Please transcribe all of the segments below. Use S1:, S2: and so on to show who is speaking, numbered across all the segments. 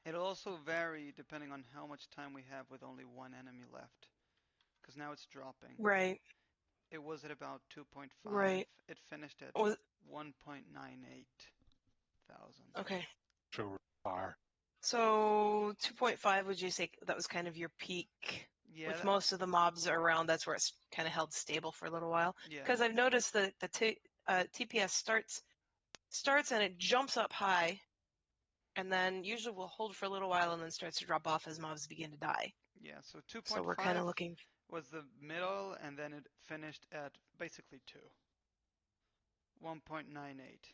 S1: It'll also vary depending on how much time we have with only one enemy left. Because now it's dropping.
S2: Right,
S1: It was at about 2.5.
S2: right.
S1: It finished at
S2: Was
S1: 1.98 thousand.
S2: okay.
S3: So far.
S2: So 2.5, would you say that was kind of your peak?
S1: Yeah,
S2: With most of the mobs around, that's where it's kind of held stable for a little while.
S1: yeah,
S2: Because I've noticed that the TPS starts and it jumps up high, and then usually will hold for a little while and then starts to drop off as mobs begin to die.
S1: yeah. So
S2: So we're kind of
S1: 2.5
S2: looking.
S1: was the middle, and then it finished at basically 2. 1.98.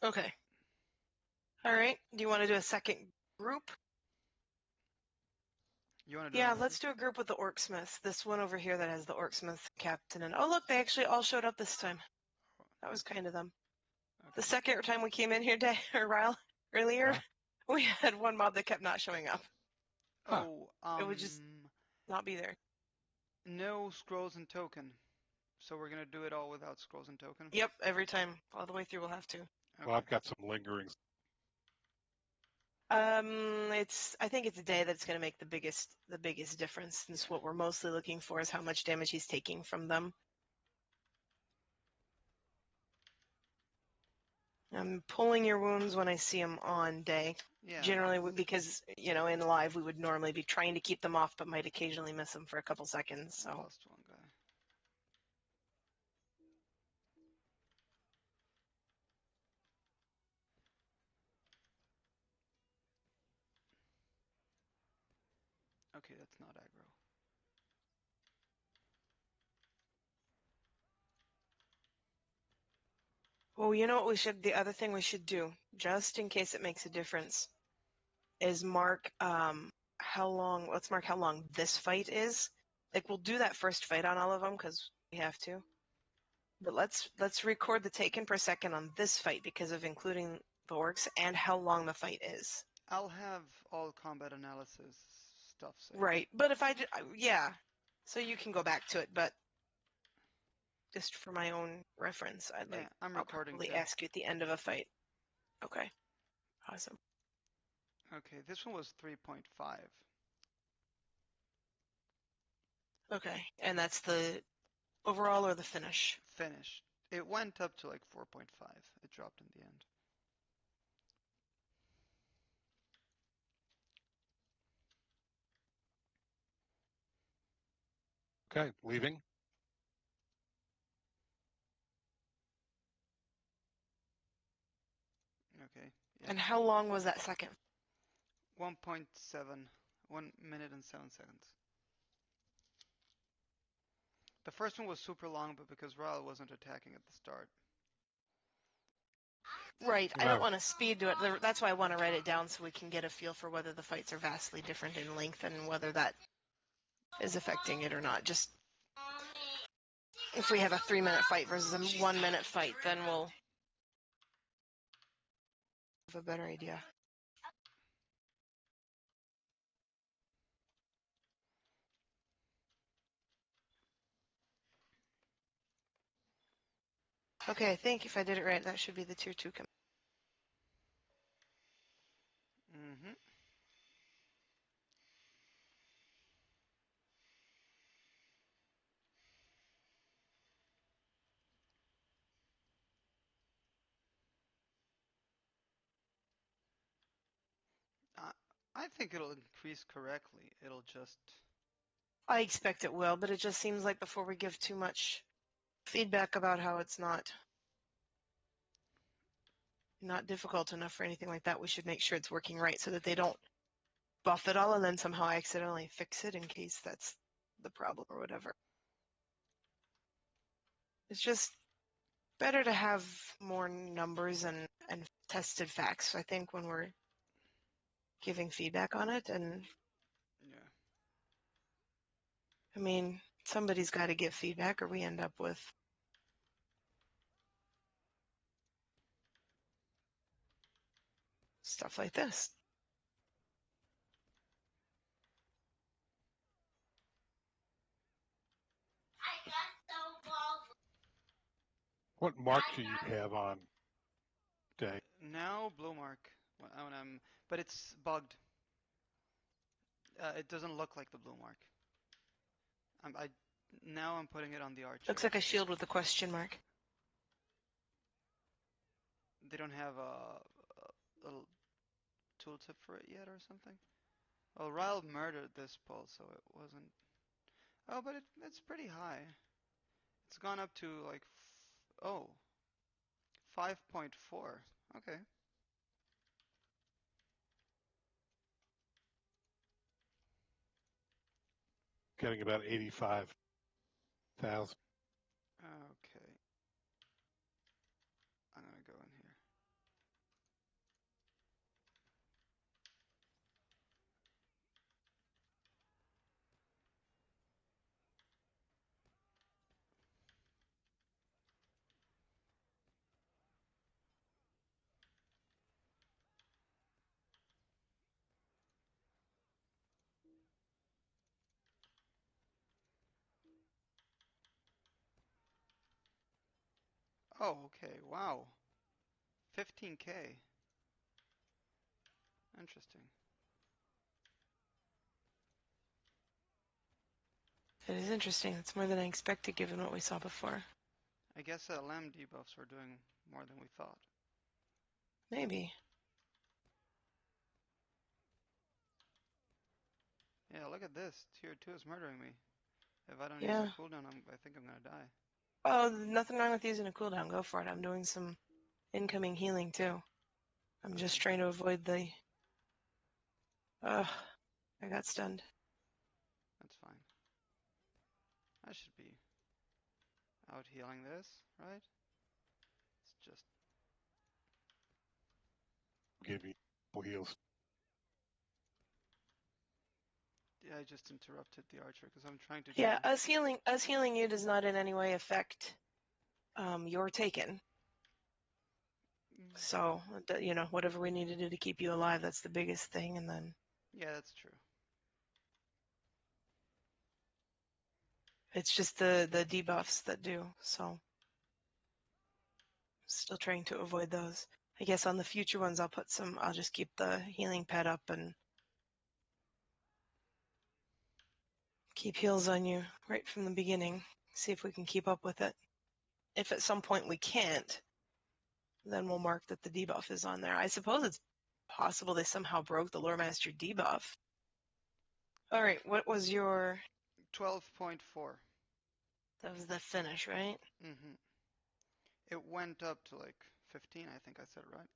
S2: Okay. All right. Do you want to do a second group?
S1: You want to do
S2: Yeah,
S1: another
S2: let's
S1: group?
S2: do a group with the Orcsmith. This one over here that has the Orcsmith captain. And oh, look, they actually all showed up this time. That was kind of them. The
S1: Okay.
S2: second time we came in here, or Ryle, earlier,
S3: Huh?
S2: we had one mob that kept not showing up.
S3: Huh.
S1: Oh,
S2: It would just not be there.
S1: no scrolls and token. So we're gonna do it all without scrolls and token?
S2: Yep, every time. All the way through we'll have to.
S3: Well,
S1: Okay.
S3: I've got some lingering.
S2: I think it's a day that's gonna make the biggest difference, since what we're mostly looking for is how much damage he's taking from them. I'm pulling your wounds when I see them on day.
S1: Yeah.
S2: Generally, because, in live we would normally be trying to keep them off, but might occasionally miss them for a couple seconds.
S1: I
S2: So
S1: lost one guy. Okay, that's not aggro.
S2: well, you know what the other thing we should do, just in case it makes a difference, is mark let's mark how long this fight is. Like, we'll do that first fight on all of them because we have to. But let's record the taken per second on this fight because of including the orcs and how long the fight is.
S1: I'll have all combat analysis stuff saved.
S2: Right. But if yeah. So you can go back to it, but just for my own reference,
S1: Yeah, I'm
S2: I'll
S1: recording
S2: probably
S1: too.
S2: ask you at the end of a fight. Okay. Awesome.
S1: Okay, this one was 3.5.
S2: Okay. And that's the overall or the finish?
S1: Finish. It went up to like 4.5. It dropped in the end.
S3: Okay, leaving.
S1: Okay. Yeah.
S2: And how long was that second?
S1: 1.7. 1 minute and 7 seconds. The first one was super long, but because Ryle wasn't attacking at the start.
S2: Right. I don't
S3: No,
S2: want to speed to it. That's why I want to write it down so we can get a feel for whether the fights are vastly different in length and whether that is affecting it or not. Just if we have a 3-minute fight versus a 1-minute fight, then we'll have a better idea. Okay, I think if I did it right, that should be the tier 2 command.
S1: Mm-hmm. I think it'll increase correctly. It'll just...
S2: I expect it will, but it just seems like before we give too much feedback about how it's not difficult enough for anything like that, we should make sure it's working right so that they don't buff it all and then somehow accidentally fix it in case that's the problem or whatever. It's just better to have more numbers and tested facts, I think, when we're giving feedback on it. And
S1: Yeah.
S2: I mean, somebody's got to give feedback or we end up with stuff like this.
S3: what mark do you have on day?
S1: Now, blue mark. when I'm, but it's bugged. It doesn't look like the blue mark. Now I'm putting it on the archer.
S2: Looks like a shield with a question mark.
S1: They don't have a tooltip for it yet or something? Well, Ryle murdered this pull, so it wasn't... Oh, but it's pretty high. It's gone up to like... 5.4. Okay.
S3: Getting about 85,000.
S1: Okay. I'm gonna go in here. Oh, okay. Wow. 15K. Interesting.
S2: It is interesting. It's more than I expected given what we saw before.
S1: I guess LM debuffs are doing more than we thought.
S2: Maybe.
S1: Yeah, look at this. Tier 2 is murdering me. If I don't use
S2: Yeah.
S1: a cooldown, I think I'm gonna die.
S2: Oh, nothing wrong with using a cooldown. Go for it. I'm doing some incoming healing too. I'm just trying to avoid the... Ugh. I got stunned.
S1: That's fine. I should be out healing this, right? It's just...
S3: Give you heals.
S1: Yeah, I just interrupted the archer because I'm trying to do...
S2: Yeah, us healing you does not in any way affect your taken. So, you know, whatever we need to do to keep you alive, that's the biggest thing. And then
S1: Yeah, that's true.
S2: it's just the debuffs that do. So, still trying to avoid those. I guess on the future ones, I'll just keep the healing pad up and keep heals on you right from the beginning. See if we can keep up with it. If at some point we can't, then we'll mark that the debuff is on there. I suppose it's possible they somehow broke the Lore Master debuff. All right, what was your...
S1: 12.4.
S2: That was the finish, right?
S1: Mm-hmm. It went up to like 15, I think I said, right?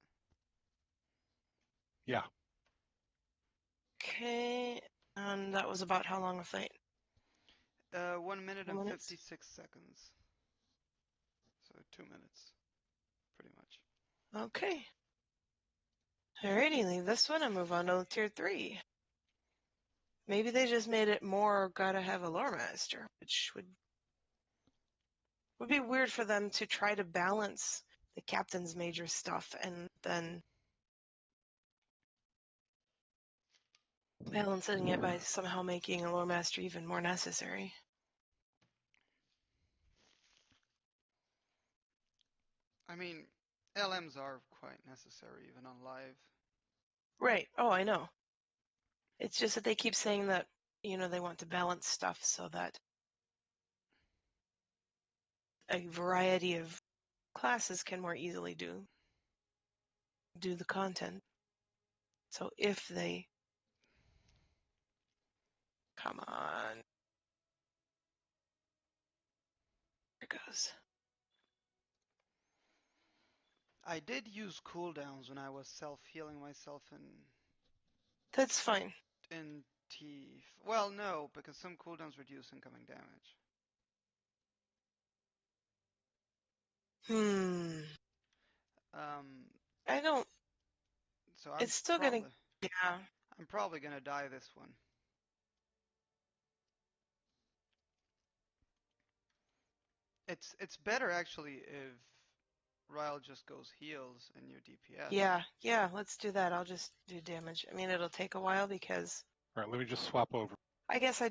S3: Yeah.
S2: Okay, and that was about how long a fight?
S1: 1 minute
S2: 2
S1: and
S2: minutes?
S1: 56 seconds. So 2 minutes, pretty much.
S2: Okay. Alrighty, leave this one and move on to tier 3. Maybe they just made it more gotta have a lore master, which would be weird for them to try to balance the captain's major stuff and then balancing it by somehow making a lore master even more necessary.
S1: I mean, LMs are quite necessary even on live.
S2: Right. Oh, I know. It's just that they keep saying that, you know, they want to balance stuff so that a variety of classes can more easily do the content. So if they... Come on. There it goes.
S1: I did use cooldowns when I was self-healing myself
S2: That's fine.
S1: in T... Well, no, because some cooldowns reduce incoming damage.
S2: I don't...
S1: So I'm
S2: It's still
S1: probably,
S2: gonna... Yeah.
S1: I'm probably gonna die this one. It's better actually if Ryle just goes heals and you DPS.
S2: Yeah, let's do that. I'll just do damage. I mean, it'll take a while because
S3: All right, let me just swap over.
S2: I guess I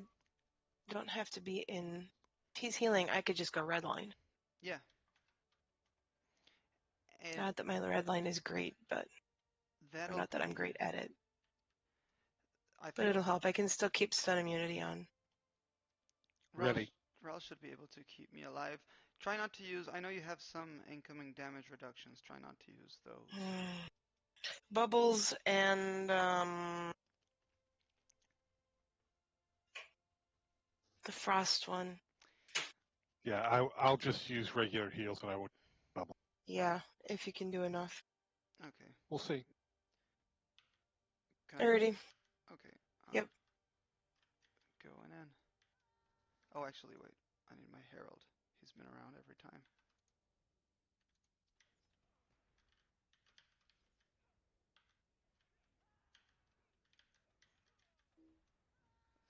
S2: don't have to be in... If he's healing, I could just go redline.
S1: Yeah. And
S2: Not that my redline is great, but...
S1: That'll
S2: not that I'm
S1: be-
S2: great at it,
S1: I
S2: but
S1: think
S2: it'll help. I can still keep stun immunity on.
S3: Ready.
S1: Ral should be able to keep me alive. Try not to use. I know you have some incoming damage reductions. Try not to use those.
S2: Bubbles and the frost one.
S3: Yeah, I'll just use regular heals and I won't bubble.
S2: Yeah, if you can do enough.
S1: Okay.
S3: We'll see.
S1: Can I-
S2: Alrighty.
S1: Okay.
S2: Yep.
S1: Going in. Oh, actually, wait. I need my Herald. He's been around every time.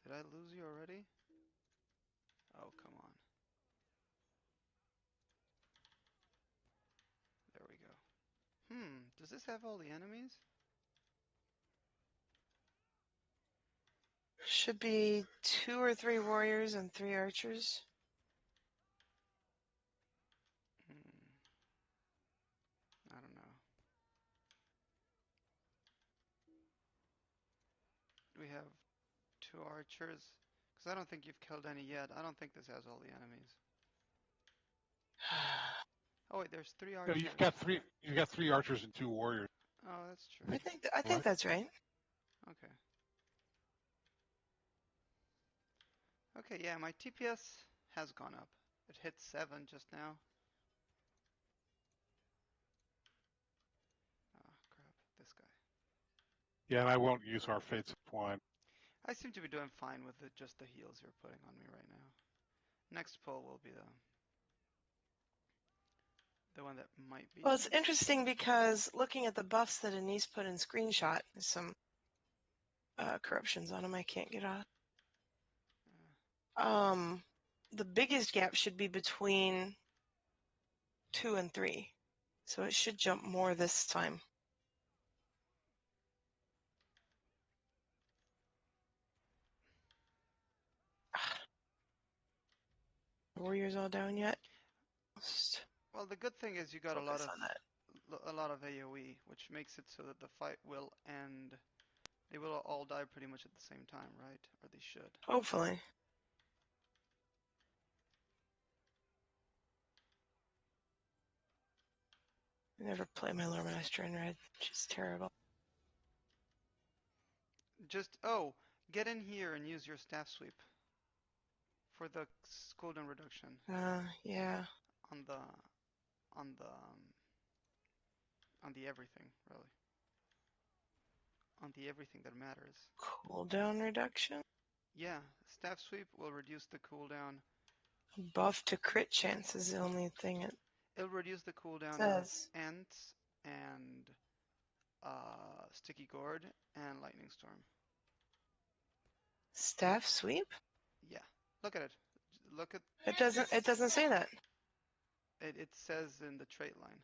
S1: Did I lose you already? Oh, come on. There we go. Does this have all the enemies?
S2: Should be 2 or 3 warriors and 3 archers.
S1: I don't know. We have 2 archers. Because I don't think you've killed any yet. I don't think this has all the enemies. Oh wait, there's 3
S3: No,
S1: archers.
S3: you've got 3 archers and 2 warriors.
S1: Oh, that's true.
S2: I think
S3: What?
S2: that's right.
S1: Okay. Okay, yeah, my TPS has gone up. It hit 7 just now. Oh, crap. This guy.
S3: Yeah, and I won't use our Fates of Wine.
S1: I seem to be doing fine with just the heals you're putting on me right now. Next pull will be the one that might be.
S2: Well, it's interesting because looking at the buffs that Anise put in screenshot, there's some corruptions on them I can't get off. The biggest gap should be between 2 and 3. So it should jump more this time. Warriors all down yet?
S1: Well, the good thing is you got a lot
S2: Focus
S1: of
S2: on that.
S1: AoE, which makes it so that the fight will end. They will all die pretty much at the same time, right? Or they should.
S2: Hopefully. I never play my Loremaster in red. She's terrible.
S1: Get in here and use your staff sweep for the cooldown reduction
S2: Yeah.
S1: on the everything, really. On the everything that matters.
S2: Cooldown reduction?
S1: Yeah, staff sweep will reduce the cooldown.
S2: Buff to crit chance is the only thing it
S1: It'll reduce the cooldown
S2: says.
S1: of Ents and Sticky Gourd and Lightning Storm.
S2: Staff sweep?
S1: Yeah, look at it. Look at
S2: It doesn't say that.
S1: it. It says in the trait line.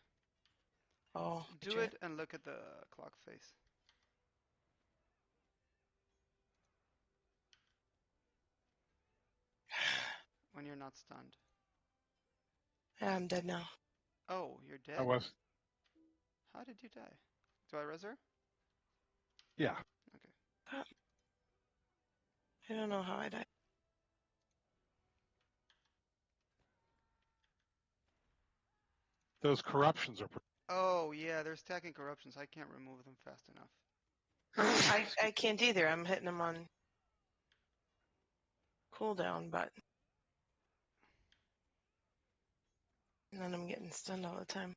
S2: Oh.
S1: Do it and look at the clock face. When you're not stunned.
S2: I'm dead now.
S1: Oh, you're dead?
S3: I was.
S1: How did you die? Do I res her?
S3: Yeah.
S1: Okay.
S2: I don't know how I died.
S3: Those corruptions are.
S1: Oh, yeah, they're stacking corruptions. I can't remove them fast enough.
S2: I can't either. I'm hitting them on cooldown, but and then I'm getting stunned all the time.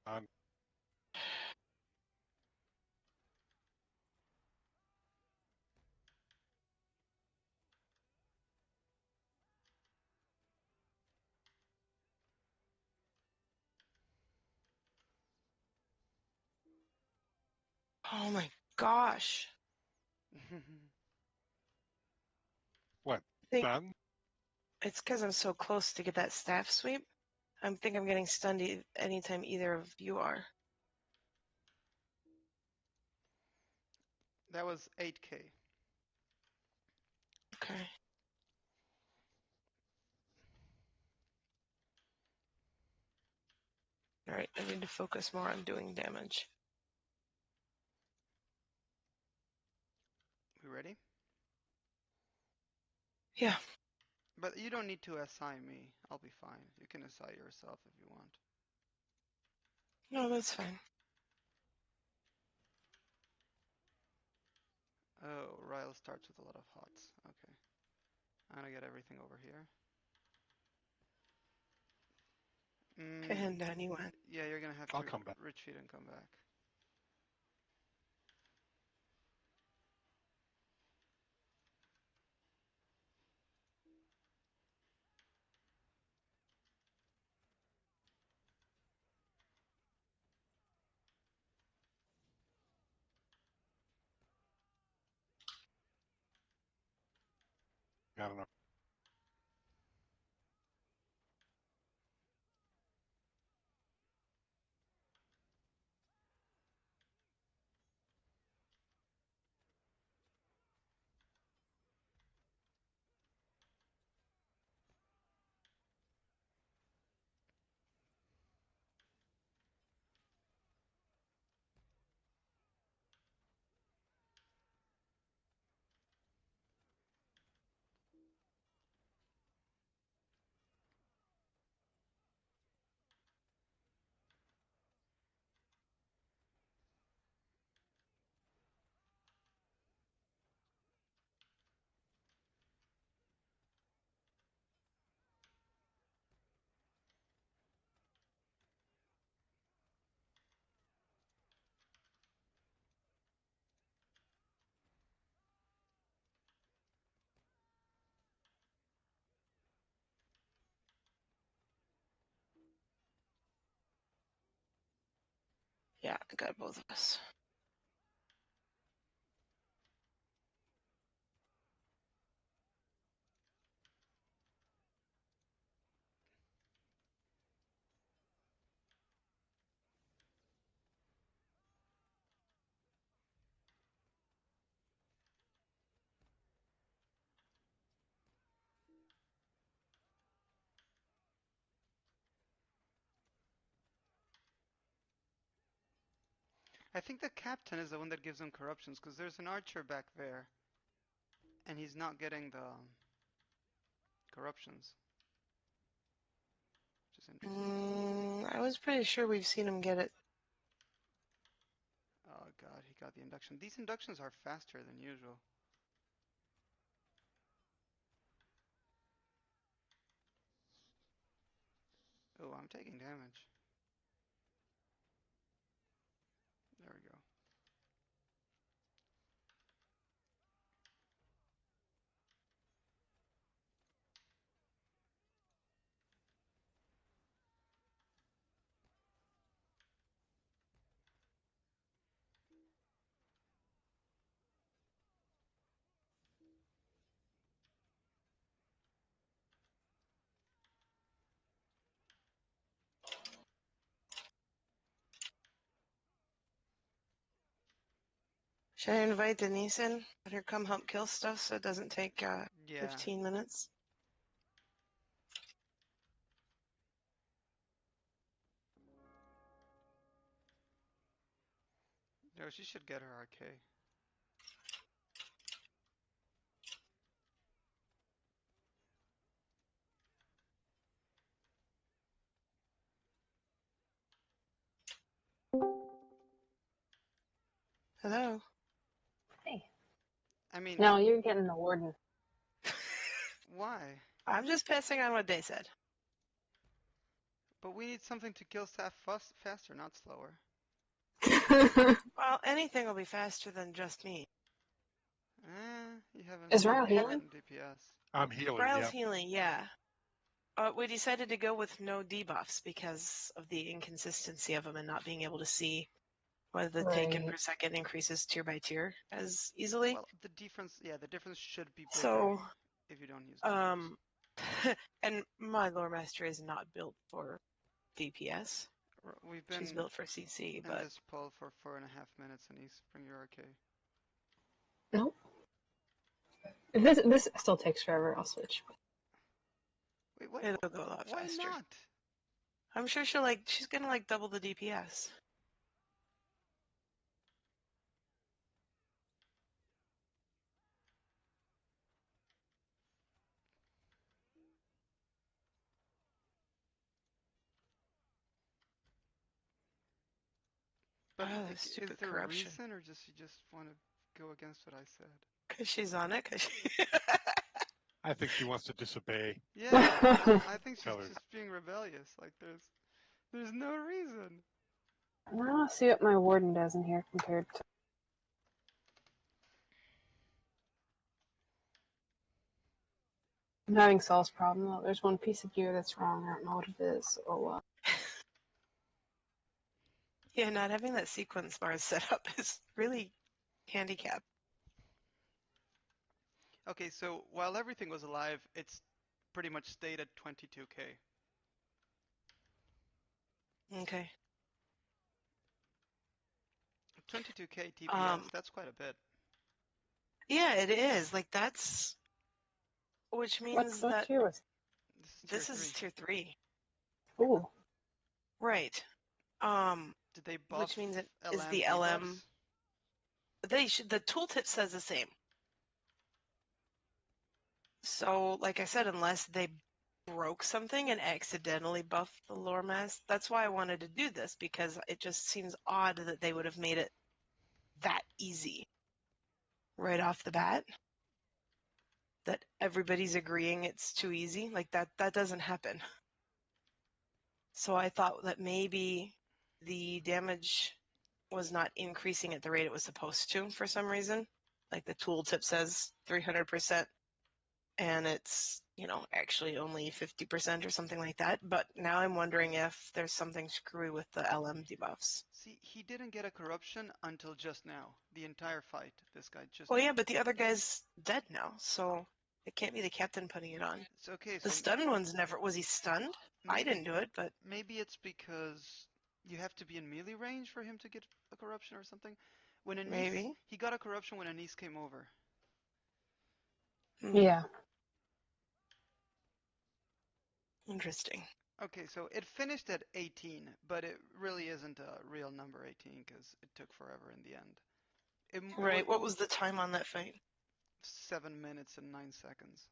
S3: On.
S2: Oh my gosh.
S3: What?
S2: Think
S3: Done?
S2: it's because I'm so close to get that staff sweep. I think I'm getting stunned anytime either of you are.
S1: That was 8K.
S2: Okay. All right, I need to focus more on doing damage.
S1: We ready?
S2: Yeah.
S1: But you don't need to SI me. I'll be fine. You can SI yourself if you want.
S2: No, that's fine.
S1: Oh, Ryle starts with a lot of hots. Okay. I'm gonna get everything over here.
S2: And then he went.
S1: Yeah, you're gonna have
S3: I'll
S1: to
S3: come back.
S1: retreat and come back.
S3: I don't know.
S2: Yeah, I got both of us.
S1: I think the captain is the one that gives them corruptions, because there's an archer back there, and he's not getting the corruptions, which is interesting.
S2: I was pretty sure we've seen him get it.
S1: Oh god, he got the induction. These inductions are faster than usual. Oh, I'm taking damage. There we go.
S2: Should I invite Denise in? Let her come help kill stuff so it doesn't take
S1: Yeah.
S2: 15 minutes?
S1: No, she should get her RK.
S2: Hello?
S4: Hey.
S1: I mean,
S4: No, you're getting the warden.
S1: why?
S2: I'm just passing on what they said.
S1: But we need something to kill staff faster, not slower.
S2: Well, anything will be faster than just me.
S1: You haven't
S4: Is
S1: seen
S4: Ryle
S1: me
S4: healing?
S1: in DPS.
S3: I'm healing.
S2: Ryle's
S3: Yeah.
S2: healing, yeah. We decided to go with no debuffs because of the inconsistency of them and not being able to see whether the taken
S4: Right.
S2: per second increases tier by tier as easily.
S1: Well, the difference should be bigger
S2: So,
S1: if you don't use debuffs.
S2: and my lore master is not built for DPS.
S1: We've
S2: She's
S1: been
S2: built for CC,
S1: in
S2: but
S1: this poll for 4.5 minutes, and he's bring your RK.
S4: If this still takes forever, I'll switch.
S1: Wait, what?
S2: It'll go a lot
S1: Why
S2: faster.
S1: not?
S2: I'm sure she's gonna like double the DPS.
S1: But
S2: Oh,
S1: is
S2: stupid
S1: there a
S2: corruption.
S1: reason, or just you just want to go against what I said?
S2: Cause she's on it.
S3: I think she wants to disobey.
S1: Yeah, I think she's
S3: Tell her.
S1: just being rebellious. Like there's no reason.
S4: Well, I'll see what my warden does in here compared to. I'm having Saul's problem though. There's one piece of gear that's wrong. I don't know what it is. Oh well.
S2: Yeah, not having that sequence bar set up is really handicapped.
S1: Okay, so while everything was alive, it's pretty much stayed at 22k.
S2: Okay.
S1: 22k TPS,
S2: Um,
S1: that's quite a bit.
S2: Yeah, it is. Like that's, which means
S4: What
S2: that
S4: tier was?
S2: this
S1: Tier
S2: is
S1: 3.
S2: tier 3.
S4: Ooh.
S2: Right.
S1: Did they buff
S2: Which means it is
S1: LM
S2: the
S1: debuffs?
S2: LM. The tooltip says the same. So, like I said, unless they broke something and accidentally buffed the lore mask, that's why I wanted to do this, because it just seems odd that they would have made it that easy right off the bat. That everybody's agreeing it's too easy. Like that doesn't happen. So I thought that maybe the damage was not increasing at the rate it was supposed to for some reason. Like the tooltip says 300%, and it's, actually only 50% or something like that. But now I'm wondering if there's something screwy with the LM debuffs.
S1: See, he didn't get a corruption until just now. The entire fight, this guy just...
S2: Well, yeah, but the other guy's dead now, so it can't be the captain putting it on.
S1: It's okay,
S2: The
S1: so
S2: stunned one's never... Was he stunned? I didn't do it, but...
S1: maybe it's because you have to be in melee range for him to get a corruption or something. When Anise,
S2: Maybe.
S1: he got a corruption when Anise came over.
S4: Yeah.
S2: Interesting.
S1: Okay, so it finished at 18, but it really isn't a real number 18 because it took forever in the end.
S2: Right, what was the time on that fight?
S1: 7 minutes and 9 seconds.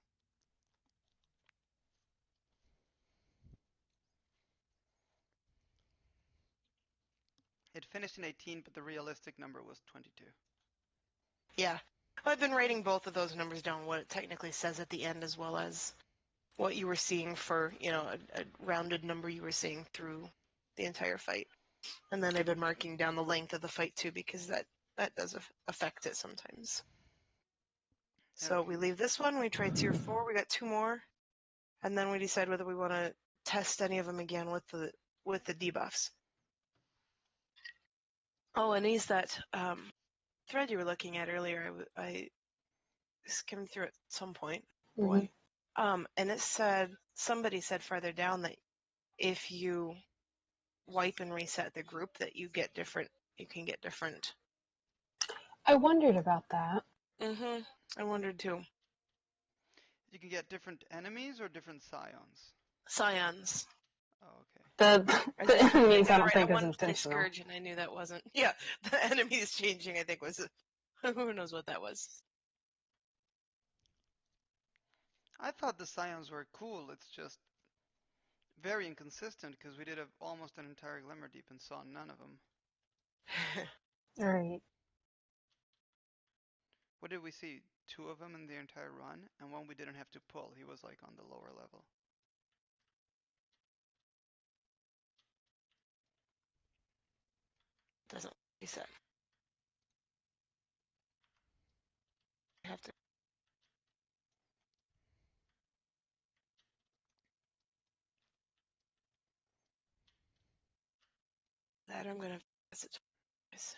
S1: It finished in 18, but the realistic number was 22.
S2: Yeah. I've been writing both of those numbers down, what it technically says at the end, as well as what you were seeing for, a rounded number you were seeing through the entire fight. And then I've been marking down the length of the fight, too, because that does affect it sometimes. So
S1: Okay.
S2: we leave this one, we try tier 4, we got 2 more, and then we decide whether we want to test any of them again with the debuffs. Oh, and he's that thread you were looking at earlier. I skimmed through it at some point. Boy. And it said, somebody said farther down that if you wipe and reset the group, that you can get different.
S4: I wondered about that.
S2: I wondered too.
S1: You can get different enemies or different scions?
S2: Scions.
S1: Oh, okay.
S4: The enemies I don't think is
S2: intentional.
S4: intentional.
S2: Scourge, and I knew that wasn't. Yeah, the enemies changing, I think, was... Who knows what that was?
S1: I thought the scions were cool. It's just very inconsistent because we did almost an entire Glimmerdeep and saw none of them.
S4: Right.
S1: What did we see? 2 of them in the entire run, and one we didn't have to pull. He was like on the lower level.
S2: Doesn't reset. I have to. That I'm gonna press it twice.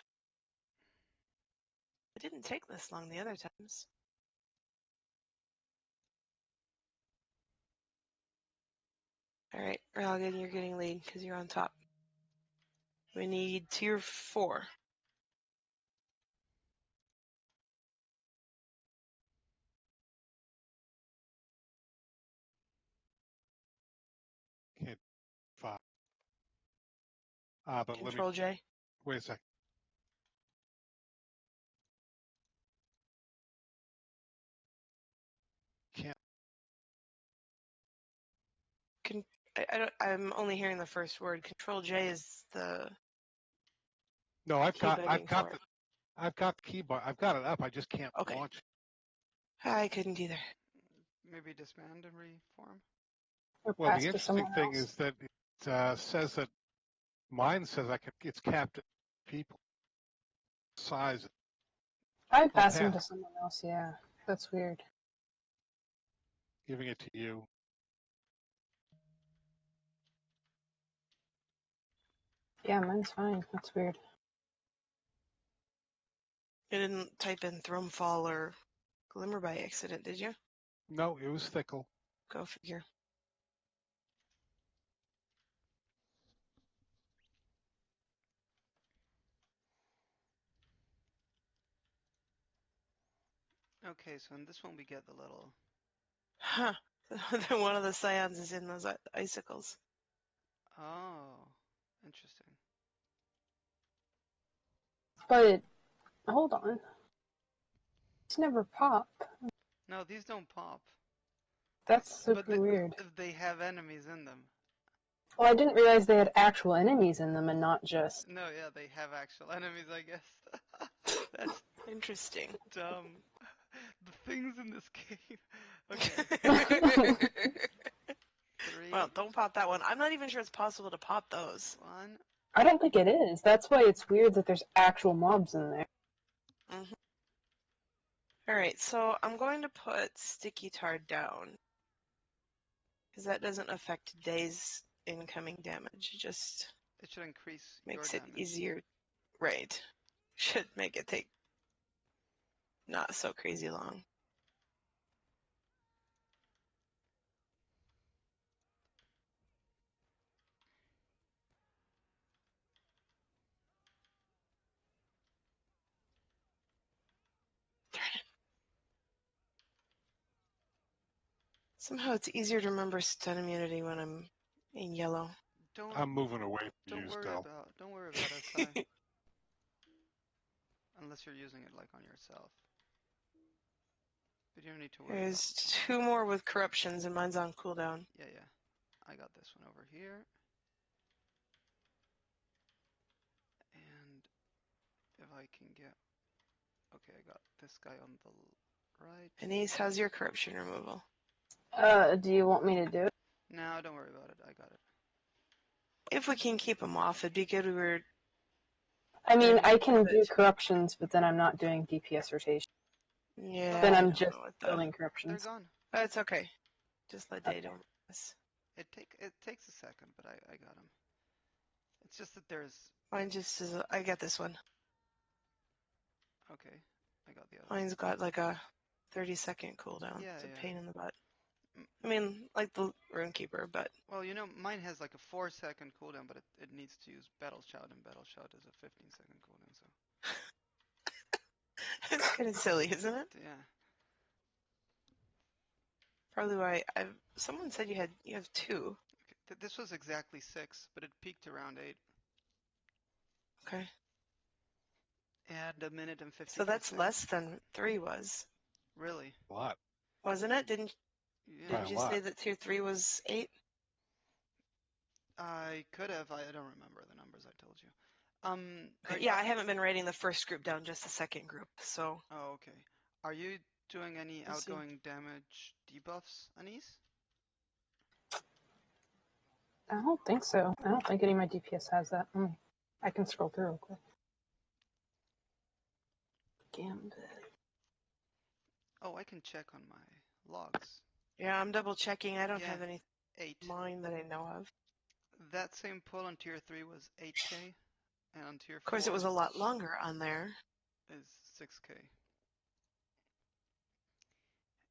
S2: It didn't take this long the other times. All right, Ralgan, you're getting lead because you're on top. We need tier 4.
S3: But let me
S2: Control J.
S3: wait a second. Can't.
S2: I'm only hearing the first word. Control J is the
S3: No, I've
S2: key
S3: got
S2: begging for it.
S3: I've got the keyboard. I've got it up. I just can't
S2: Okay.
S3: launch it.
S2: I couldn't either.
S1: Maybe disband and reform.
S4: Or
S3: Well,
S4: pass
S3: the
S4: to
S3: interesting
S4: someone
S3: thing
S4: else.
S3: is that it says that mine says it's capped at people size.
S4: I'd
S3: I'll
S4: pass them to
S3: pass,
S4: someone else, yeah. That's weird.
S3: giving it to you.
S4: Yeah, mine's fine. That's weird.
S2: You didn't type in Thrumfall or Glimmer by accident, did you?
S3: No, it was Thickle.
S2: Go figure.
S1: Okay, so in this one we get the little.
S2: Huh. Then one of the scions is in those icicles.
S1: Oh, interesting.
S4: But, hold on. It's never pop.
S1: No, these don't pop.
S4: That's
S1: But
S4: super weird.
S1: they have enemies in them.
S4: Well, I didn't realize they had actual enemies in them and not just...
S1: No, yeah, they have actual enemies, I guess. That's
S2: Interesting.
S1: dumb. The things in this game. Okay. 3,
S2: Well, don't pop that one. I'm not even sure it's possible to pop those.
S1: 1.
S4: I don't think it is. That's why it's weird that there's actual mobs in there.
S2: Mm-hmm. Alright, so I'm going to put Sticky Tar down. Because that doesn't affect Day's incoming damage. It just
S1: It should increase
S2: makes
S1: your
S2: it
S1: damage.
S2: easier. Right. Should make it take not so crazy long. Darn it. Somehow it's easier to remember stun immunity when I'm in yellow.
S3: I'm moving away from you, Stell.
S1: Don't worry about SI. Unless you're using it like on yourself. But you don't need to worry about
S2: There's 2 more with corruptions and mine's on cooldown.
S1: Yeah. I got this one over here. And if I can get... Okay, I got this guy on the right.
S2: Anise, how's your corruption removal?
S4: Do you want me to do it?
S1: No, don't worry about it. I got it.
S2: If we can keep them off, it'd be good we were...
S4: I mean,
S2: Maybe
S4: I can do
S2: that-
S4: corruptions, but then I'm not doing DPS rotation.
S2: Yeah.
S4: Then
S2: I
S4: I'm
S2: don't
S4: just
S2: know what the...
S4: building
S1: They're
S4: corruptions.
S1: gone.
S2: Oh, it's okay. Just let Day don't miss.
S1: It takes a second, but I got him. It's just that there's...
S2: Mine just is... I get this one.
S1: Okay, I got the other one.
S2: Mine's got like a 30-second cooldown.
S1: Yeah,
S2: It's a
S1: yeah.
S2: pain in the butt.
S1: Mm.
S2: I mean, like the Runekeeper, but...
S1: Well, you know, mine has like a 4-second cooldown, but it needs to use Battle Shout, and Battle Shout is a 15-second cooldown, so...
S2: It's kind of silly, isn't it?
S1: Yeah.
S2: Probably why I've... Someone said you have 2.
S1: Okay. This was exactly 6, but it peaked around 8.
S2: Okay.
S1: And 1 minute and 50.
S2: So that's less than 3 was.
S1: Really?
S3: A lot.
S2: Wasn't it? Didn't
S1: Yeah.
S2: you
S3: lot.
S2: say that tier 3 was 8?
S1: I could have. I don't remember the numbers I told you.
S2: Yeah, I haven't been rating the first group down, just the second group, so...
S1: Oh, okay. Are you doing any
S2: Let's see.
S1: outgoing damage debuffs, Anise?
S4: I don't think so. I don't think any of my DPS has that. I can scroll through real quick. Gambit.
S1: Oh, I can check on my logs.
S2: Yeah, I'm double checking. I don't
S1: Yeah.
S2: have any
S1: 8.
S2: mine that I know of.
S1: That same pull on tier 3 was 8k, and on tier 4
S2: Of course, it was a lot longer on there.
S1: is 6k.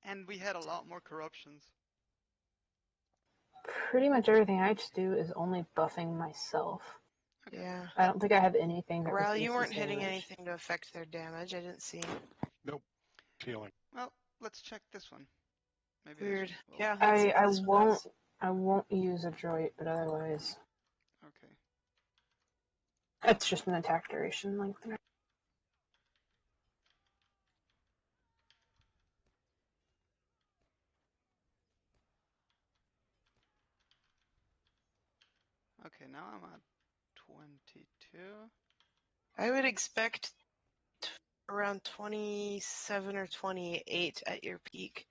S1: And we had a lot more corruptions.
S4: Pretty much everything I just do is only buffing myself.
S1: Okay.
S2: Yeah.
S4: I don't think I have anything that
S2: Ral, you
S4: reduces
S2: weren't hitting
S4: damage.
S2: anything to affect their damage. I didn't see.
S3: Healing.
S1: Well, let's check this one. Maybe
S2: Weird.
S1: this one will.
S2: Yeah.
S4: I
S2: this one does.
S4: won't. I won't use a droid, but otherwise.
S1: Okay.
S2: Okay.
S1: All right.
S2: Let's see.
S4: It's just an attack duration lengthener.
S1: Okay, now I'm at 22.
S2: I would expect around 27 or 28 at your peak,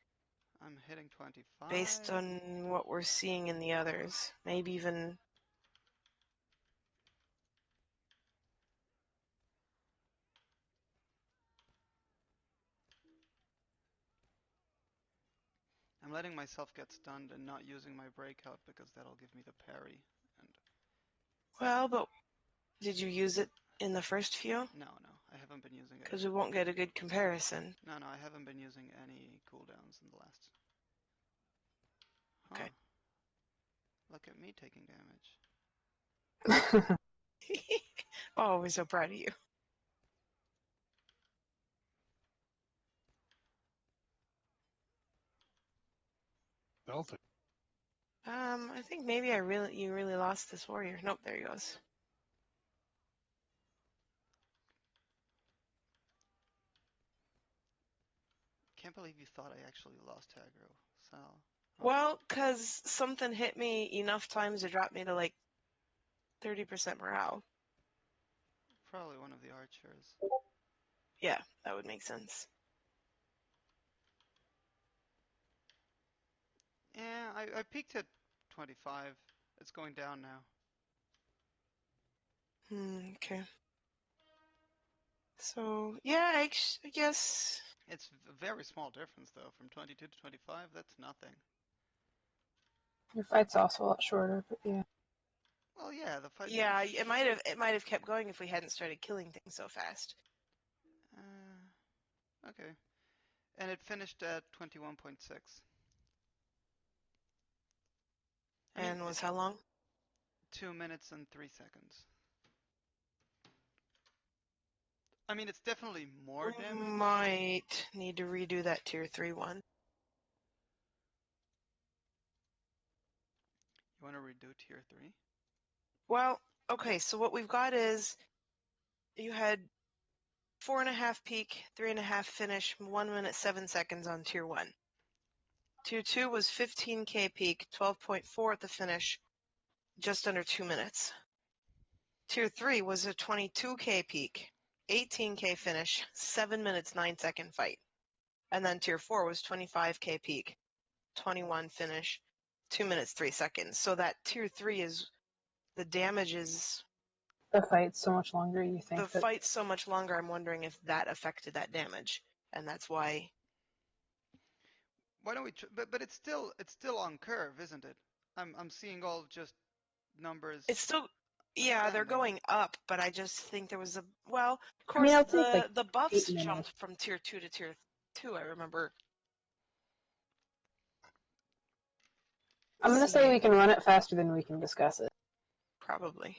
S1: I'm hitting 25.
S2: based on what we're seeing in the others. Maybe even.
S1: I'm letting myself get stunned and not using my breakout because that'll give me the parry. And
S2: Well, but did you use it in the first few?
S1: no, I haven't been using it.
S2: Because we won't get a good comparison.
S1: No, I haven't been using any cooldowns in the last. Huh.
S2: Okay.
S1: Look at me taking damage.
S2: Oh, we're so proud of you.
S3: Delta.
S2: I think maybe you really lost this warrior. Nope, there he goes.
S1: Can't believe you thought I actually lost aggro, Sal.
S2: Well, because something hit me enough times to drop me to like 30% morale.
S1: Probably one of the archers.
S2: Yeah, that would make sense.
S1: Yeah, I peaked at 25. It's going down now.
S2: Okay. So, yeah, I guess.
S1: It's a very small difference though, from 22 to 25. That's nothing.
S4: Your fight's also a lot shorter, but yeah.
S1: Well, yeah, the fight.
S2: Yeah, it might have kept going if we hadn't started killing things so fast.
S1: Okay. And it finished at 21.6.
S2: And was how long?
S1: 2 minutes and 3 seconds. I mean, it's definitely more
S2: We
S1: damage.
S2: might need to redo that tier 3 one.
S1: You want to redo tier 3?
S2: Well, okay, so what we've got is you had 4.5 peak, 3.5 finish, 1 minute 7 seconds on tier 1. Tier 2 was 15k peak, 12.4 at the finish, just under 2 minutes. Tier 3 was a 22k peak, 18k finish, 7 minutes 9 second fight. And then tier 4 was 25k peak, 21 finish, 2 minutes 3 seconds. So that tier 3 is, the damage is,
S4: The fight's so much longer, you think
S2: the
S4: that...
S2: fight's so much longer, I'm wondering if that affected that damage. And that's why.
S1: Why don't we? But it's still on curve, isn't it? I'm seeing all just numbers.
S2: It's still, yeah, they're
S1: ascending.
S2: going up, but I just think there was a, well, of
S4: I
S2: course,
S4: mean, it'll take like
S2: the buffs
S4: 8 minutes.
S2: jumped from tier 2 to tier 2, I remember.
S4: I'm gonna say we can run it faster than we can discuss it.
S2: Probably.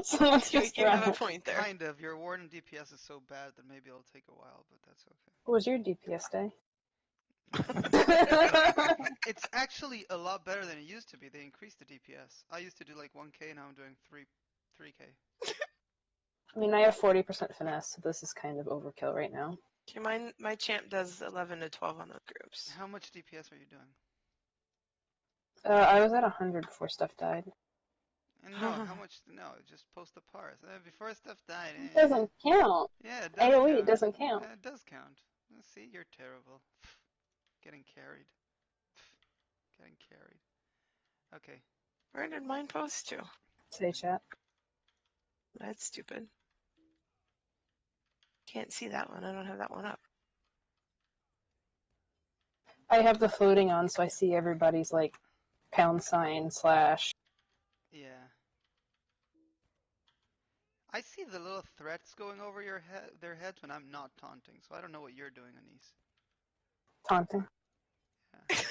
S4: So let's just
S2: You have
S4: run
S2: a
S4: it.
S2: point there.
S1: Kind of. Your warden DPS is so bad that maybe it'll take a while, but that's okay.
S4: What was your DPS day?
S1: It's actually a lot better than it used to be. They increased the DPS. I used to do like 1k, now I'm doing 3k.
S4: I mean, I have 40% finesse, so this is kind of overkill right now.
S2: Okay, my champ does 11 to 12 on those groups.
S1: How much DPS are you doing?
S4: I was at 100 before stuff died.
S1: And no, how much? No, just post the parse. Before stuff died.
S4: It doesn't count.
S1: Yeah, it does
S4: AoE
S1: count.
S4: doesn't count.
S1: It does count. See, you're terrible. Getting carried. Getting carried. Okay.
S2: Where did mine post to?
S4: Say chat.
S2: That's stupid. Can't see that one. I don't have that one up.
S4: I have the floating on, so I see everybody's like #/
S1: Yeah. I see the little threats going over their heads when I'm not taunting, so I don't know what you're doing, Anise.
S4: taunting.
S1: Yeah. It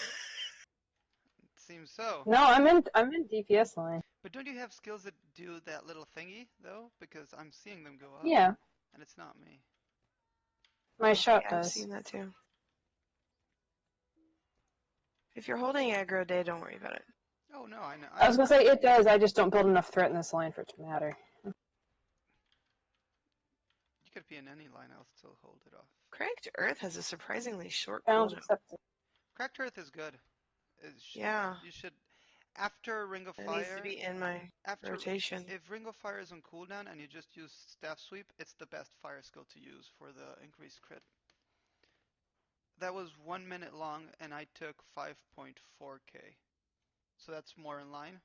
S1: seems so.
S4: No, I'm in DPS line.
S1: But don't you have skills that do that little thingy, though? Because I'm seeing them go up.
S4: Yeah,
S1: And it's not me.
S4: my shot
S2: Yeah, I've
S4: does.
S2: seen that too. If you're holding aggro day, don't worry about it.
S1: Oh no, I know.
S4: I was gonna say it does. I just don't build enough threat in this line for it to matter.
S1: You could be in any line, I'll still hold it off.
S2: Cracked Earth has a surprisingly short
S4: Challenge
S2: cooldown.
S4: accepted.
S1: Cracked Earth is good.
S2: Yeah.
S1: You should, after Ring of
S2: It
S1: Fire,
S2: needs to be in my
S1: after
S2: rotation.
S1: if Ring of Fire is on cooldown and you just use Staff Sweep, it's the best fire skill to use for the increased crit. That was 1 minute long and I took 5.4k. So that's more in line.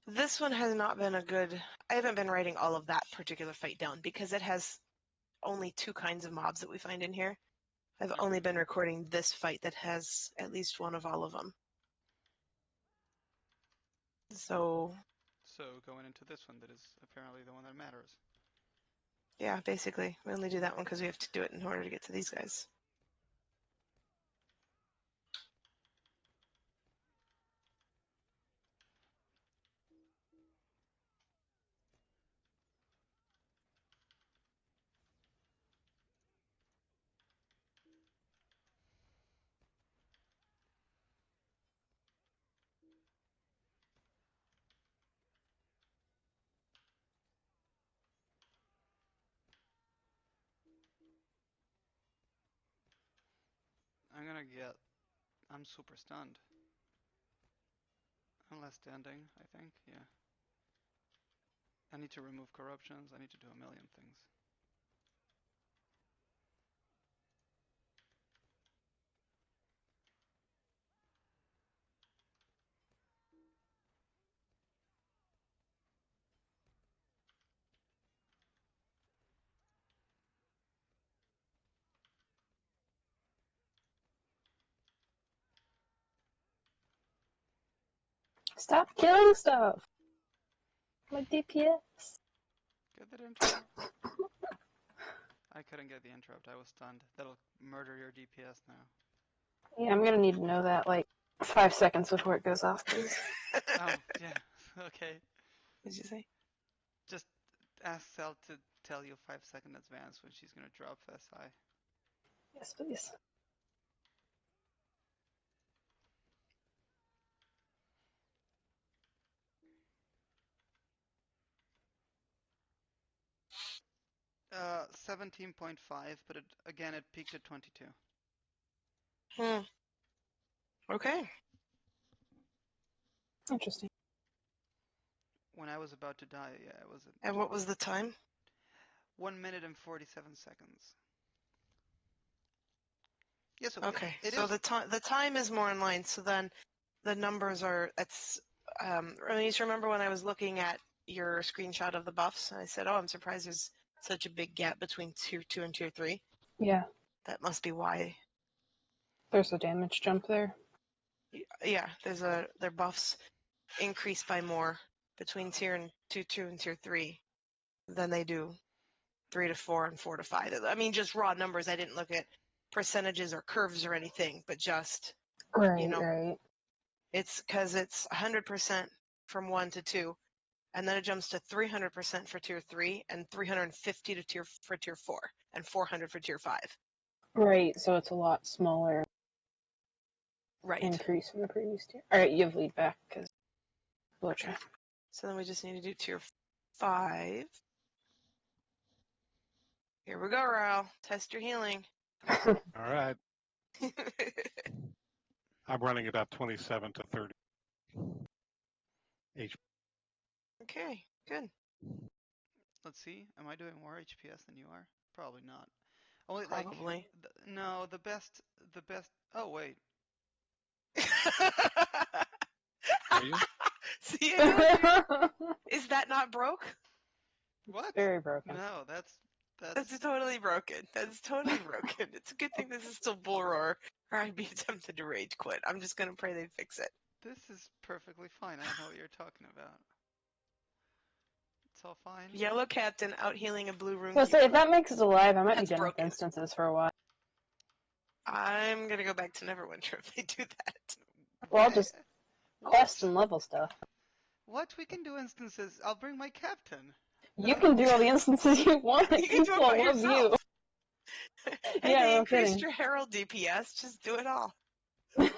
S2: This one has not been a good. I haven't been writing all of that particular fight down because it has only 2 kinds of mobs that we find in here. I've only been recording this fight that has at least one of all of them. So
S1: Going into this one that is apparently the one that matters.
S2: yeah, basically we only do that one because we have to do it in order to get to these guys.
S1: I'm super stunned. Unless standing, I think, yeah. I need to remove corruptions, I need to do a million things.
S4: Stop killing stuff. My DPS.
S1: Get that interrupt? I couldn't get the interrupt, I was stunned. That'll murder your DPS now.
S4: Yeah, I'm gonna need to know that like 5 seconds before it goes off, please.
S1: Oh, yeah, okay.
S2: What did you say?
S1: Just ask Cell to tell you 5 second advance when she's gonna drop SI.
S4: Yes, please.
S1: Uh, 17.5, but again it peaked at 22.
S2: Okay.
S4: Interesting.
S1: When I was about to die, yeah, it was at
S2: And what was the time?
S1: 1 minute and 47 seconds. Yes,
S2: Okay, so the time is more in line. So then, the numbers are. That's. I used to remember when I was looking at your screenshot of the buffs, and I said, "Oh, I'm surprised there's such a big gap between tier 2 and tier 3."
S4: Yeah,
S2: That must be why.
S4: there's a damage jump there.
S2: Yeah, their buffs increase by more between tier 2 and tier 3 than they do 3 to 4 and 4 to 5. I mean, just raw numbers. I didn't look at percentages or curves or anything, but just
S4: Right,
S2: know,
S4: right.
S2: it's because it's 100% from 1 to 2, and then it jumps to 300% for tier 3 and 350 to for tier 4 and 400 for tier 5.
S4: Right, so it's a lot smaller
S2: Right.
S4: increase from the previous tier. Alright, you have lead back, because
S2: Okay. So then we just need to do tier 5. Here we go, Ryle. Test your healing.
S3: All right. I'm running about 27 to 30 HP.
S2: Okay, good.
S1: Let's see. Am I doing more HPS than you are? Probably not. Only
S2: Probably.
S1: no, the best. Oh wait.
S3: Are you?
S2: See, I told you. Is that not broke?
S1: What?
S4: Very broken.
S1: No, that's
S2: That's totally broken. That's totally broken. It's a good thing this is still Bull Roar, or I'd be tempted to rage quit. I'm just gonna pray they fix it.
S1: This is perfectly fine. I know what you're talking about. It's all fine.
S2: Yellow Captain out healing a blue rune.
S4: Well, say if that makes it alive, I might
S2: That's
S4: be done with
S2: broken.
S4: instances for a while.
S2: I'm gonna go back to Neverwinter if they do that.
S4: Well, I'll just quest and level stuff.
S1: What? We can do instances. I'll bring my captain.
S4: You can do all the instances you want.
S2: You can do it
S4: People
S2: by
S4: love
S2: yourself.
S4: you.
S2: Hey,
S4: Yeah,
S2: they
S4: no
S2: increased
S4: kidding.
S2: your Herald DPS. Just do it all. Crap.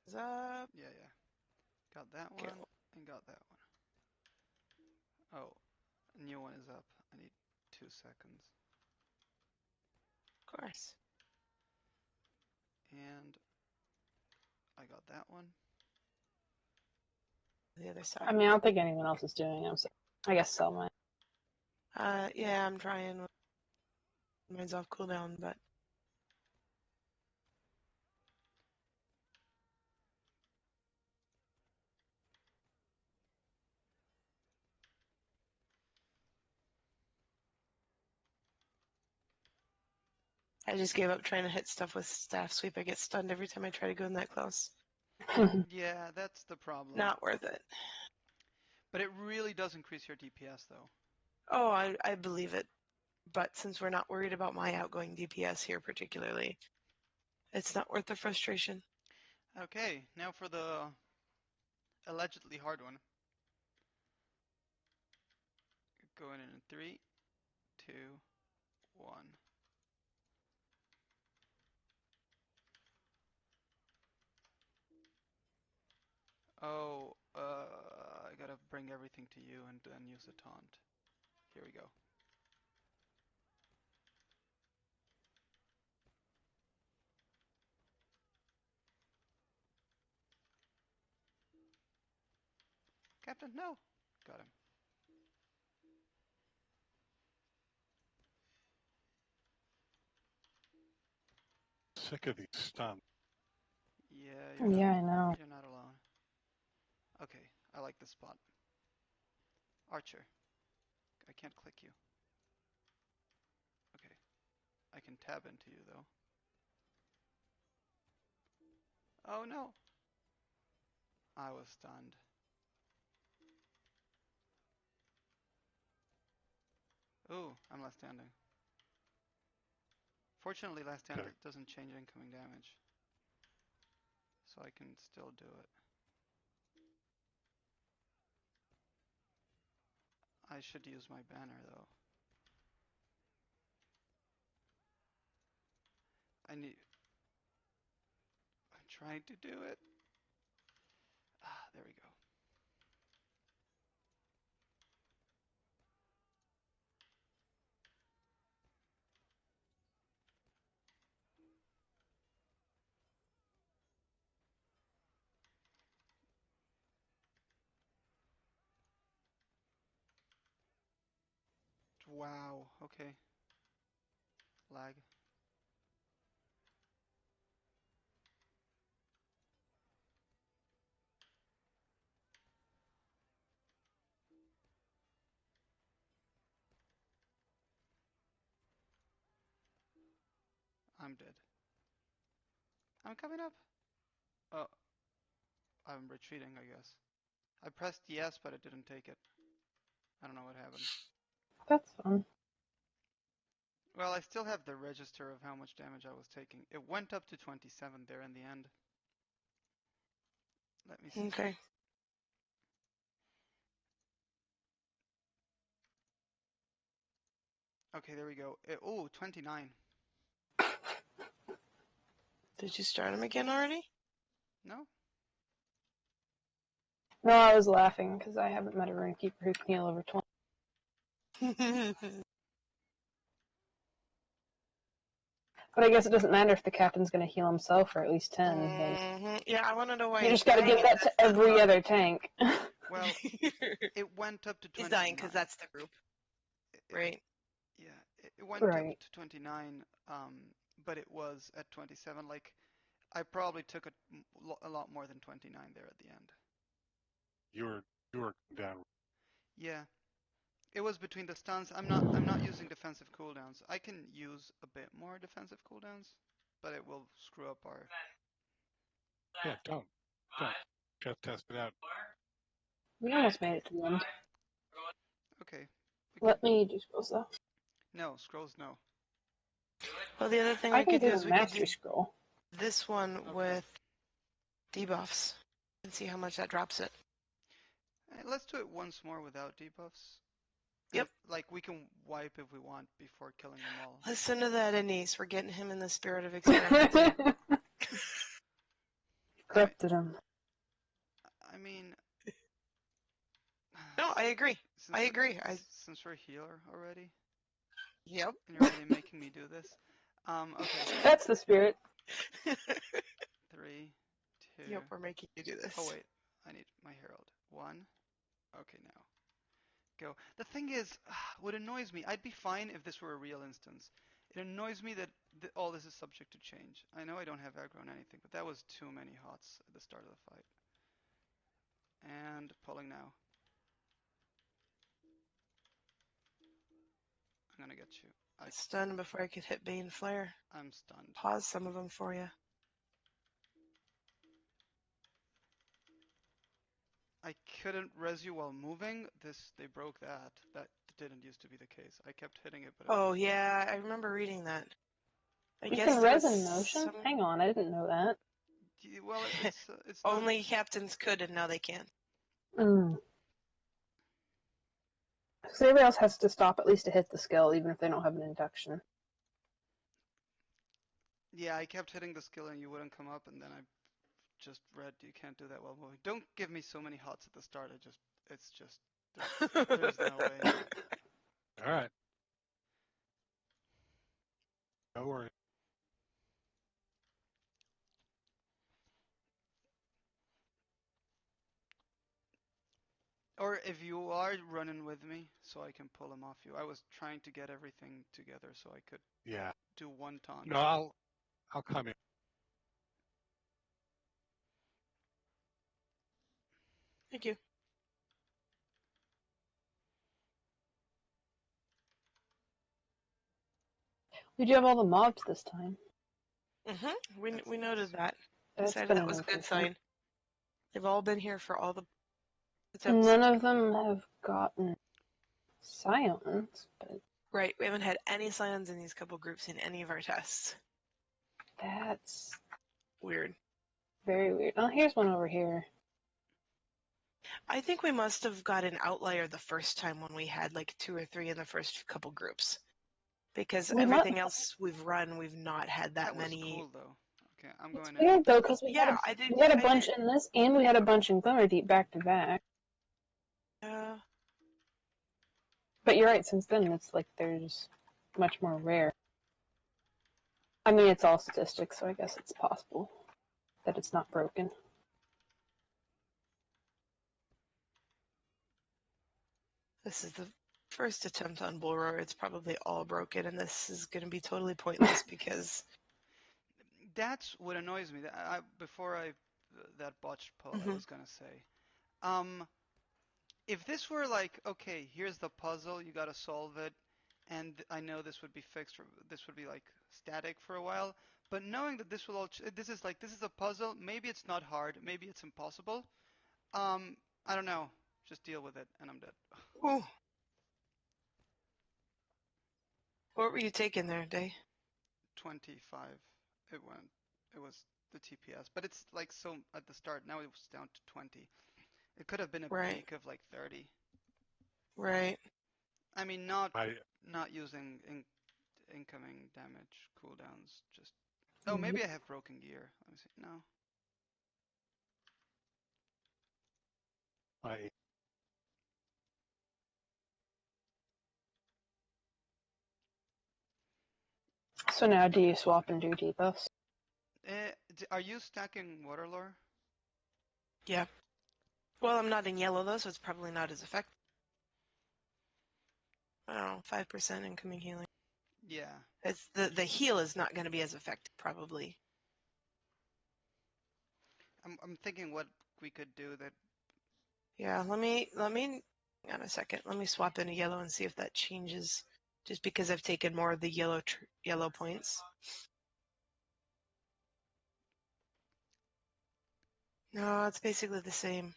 S2: Is up.
S1: Yeah, yeah. Got that
S2: Okay.
S1: one and got that one. Oh, a new one is up. I need 2 seconds.
S2: Of course.
S1: And I got that one.
S2: The other
S4: I
S2: side.
S4: mean, I don't think anyone else is doing them, so I guess sell mine.
S2: Yeah, I'm trying. Mine's off cooldown, but I just gave up trying to hit stuff with staff sweep. I get stunned every time I try to go in that close.
S1: Yeah, that's the problem.
S2: Not worth it.
S1: But it really does increase your DPS though.
S2: Oh, I believe it. But since we're not worried about my outgoing DPS here particularly, it's not worth the frustration.
S1: Okay, now for the allegedly hard one. Going in 3, 2, 1. Oh, I gotta bring everything to you and then use a taunt. Here we go. Captain, no! Got him.
S3: Sick of these stuns.
S1: Yeah,
S4: Yeah, I know.
S1: you're not alone. Okay, I like this spot. Archer. I can't click you. Okay. I can tab into you though. Oh no! I was stunned. Ooh, I'm last standing. Fortunately, last stand
S3: Okay.
S1: doesn't change incoming damage. So I can still do it. I should use my banner though. I'm trying to do it. Ah, there we go. Wow, okay. Lag. I'm dead. I'm coming up. Oh, I'm retreating, I guess. I pressed yes, but it didn't take it. I don't know what happened.
S4: That's fun.
S1: Well, I still have the register of how much damage I was taking. It went up to 27 there in the end. Let me see.
S2: Okay.
S1: Okay, there we go. Oh, 29.
S2: Did you start him again already?
S1: No?
S4: No, I was laughing because I haven't met a runekeeper who can heal over 20. But I guess it doesn't matter if the captain's going to heal himself for at least 10. Like,
S2: Yeah, I want to know why
S4: you
S2: he's
S4: just got to
S2: dying.
S4: give that to every other tank.
S1: Well, it went up to 29.
S2: He's dying because that's the group, right?
S1: Yeah, it went
S4: Right.
S1: up to 29, but it was at 27. Like, I probably took a lot more than 29 there at the end.
S3: You were down.
S1: Yeah, it was between the stuns. I'm not using defensive cooldowns. I can use a bit more defensive cooldowns, but it will screw up our.
S3: Yeah, don't. Just test it out.
S4: We almost made it to the end.
S1: Okay.
S4: Let me do scrolls though.
S1: No, scrolls no.
S2: Well, the other thing
S4: I
S2: we
S4: can
S2: could do
S4: do
S2: is
S4: the
S2: we could do
S4: master scroll.
S2: this one
S1: Okay.
S2: with debuffs and see how much that drops it.
S1: Let's do it once more without debuffs.
S2: Yep.
S1: Like, we can wipe if we want before killing them all.
S2: Listen to that, Anise. We're getting him in the spirit of experimenting.
S4: Corrupted him.
S1: I mean...
S2: No, I agree.
S1: Since
S2: I agree.
S1: Since we're healer already,
S2: Yep.
S1: and you're already making me do this. Okay.
S4: That's the spirit.
S1: 3, 2...
S2: Yep, we're making you do this.
S1: Oh, wait. I need my herald. 1. Okay, now. Go. The thing is, what annoys me, I'd be fine if this were a real instance. It annoys me that all this is subject to change. I know I don't have aggro on anything, but that was too many hots at the start of the fight. And pulling now. I'm gonna get you.
S2: Stunned before I could hit Bane Flare.
S1: I'm stunned.
S2: Pause some of them for you.
S1: I couldn't res you while moving. They broke that. That didn't used to be the case. I kept hitting it, but
S2: Oh, yeah, I remember reading that. I
S4: You
S2: guess
S4: can
S2: there
S4: res
S2: was
S4: in motion?
S2: some...
S4: Hang on, I didn't know that.
S1: well, it's not...
S2: Only captains could, and now they can't.
S4: Because everybody else has to stop at least to hit the skill, even if they don't have an induction.
S1: Yeah, I kept hitting the skill and you wouldn't come up, and then I just read you can't do that while moving. Don't give me so many hots at the start. It's just there's no way.
S3: All right. No worries.
S1: Or if you are running with me, so I can pull him off you. I was trying to get everything together so I could
S3: Yeah.
S1: do one taunt.
S3: No, I'll come in.
S2: Thank you.
S4: We do have all the mobs this time.
S2: Mm-hmm.
S1: That's
S2: We
S1: nice.
S2: noted that.
S4: That's
S2: Decided
S4: been
S2: that
S4: an
S2: was a good
S4: improvement.
S2: sign. They've all been here for all the attempts.
S4: None of them have gotten scions, but
S2: Right, we haven't had any scions in these couple groups in any of our tests.
S4: that's
S2: Weird.
S4: very weird. Oh, here's one over here.
S2: I think we must have got an outlier the first time when we had like 2 or 3 in the first couple groups. Because everything else we've run, we've not had that
S1: was
S2: many.
S1: cool though. Okay, I'm
S4: It's
S1: going in.
S4: weird though, because we
S2: Yeah,
S4: had a bunch in this, and we had a bunch in Glimmerdeep back to back. But you're right, since then it's like there's much more rare. I mean, it's all statistics, so I guess it's possible that it's not broken.
S2: This is the first attempt on Bull Roar. It's probably all broken, and this is going to be totally pointless because...
S1: That's what annoys me. Before that botched pull, I was gonna say, if this were like, okay, here's the puzzle, you gotta solve it, and I know this would be fixed, or this would be like static for a while, but knowing that this will all, this is a puzzle, maybe it's not hard, maybe it's impossible, I don't know, just deal with it, and I'm dead.
S2: Ooh. What were you taking there, Day?
S1: 25. It was the TPS, but it's like so at the start, now it was down to 20. It could have been a peak of like 30.
S2: Right.
S1: I mean, not using incoming damage cooldowns. Just maybe I have broken gear. Let me see. No.
S4: So now, do you swap and do debuffs?
S1: Are you stacking Waterlore?
S2: Yeah. Well, I'm not in yellow though, so it's probably not as effective. Oh, 5% incoming healing.
S1: Yeah.
S2: It's the heal is not going to be as effective, probably.
S1: I'm thinking what we could do that.
S2: Yeah, let me hang on a second. Let me swap into yellow and see if that changes. Just because I've taken more of the yellow points. No, it's basically the same.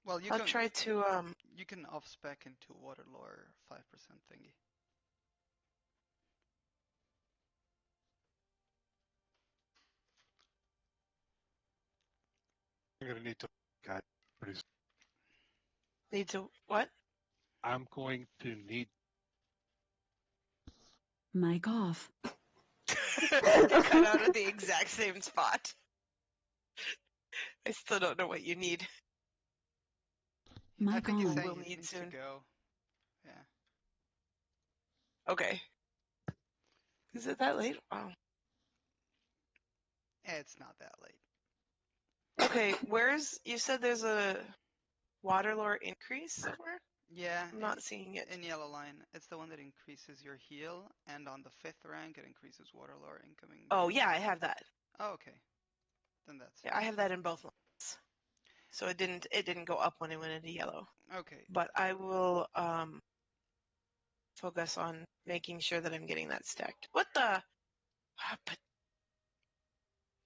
S1: Well,
S2: I'll try to
S1: You can off spec into Waterlore 5% thingy.
S3: going to need to guide pretty soon.
S2: Need to what?
S3: I'm going to need.
S5: Mic off.
S2: Cut out at the exact same spot. I still don't know what you need.
S1: I
S5: Mic
S1: think he's
S5: on.
S1: saying
S2: We'll
S1: he
S2: need
S1: needs
S2: soon.
S1: to go. Yeah.
S2: Okay. Is it that late? Wow.
S1: It's not that late.
S2: Okay, you said there's a water lore increase somewhere?
S1: Yeah,
S2: I'm not seeing it.
S1: in yellow line. It's the one that increases your heal, and on the 5th rank, it increases water lore incoming.
S2: Oh, yeah, I have that.
S1: Oh, okay. Then that's
S2: Yeah, I have that in both lines. So it didn't go up when it went into yellow.
S1: okay.
S2: But I will focus on making sure that I'm getting that stacked. What the? But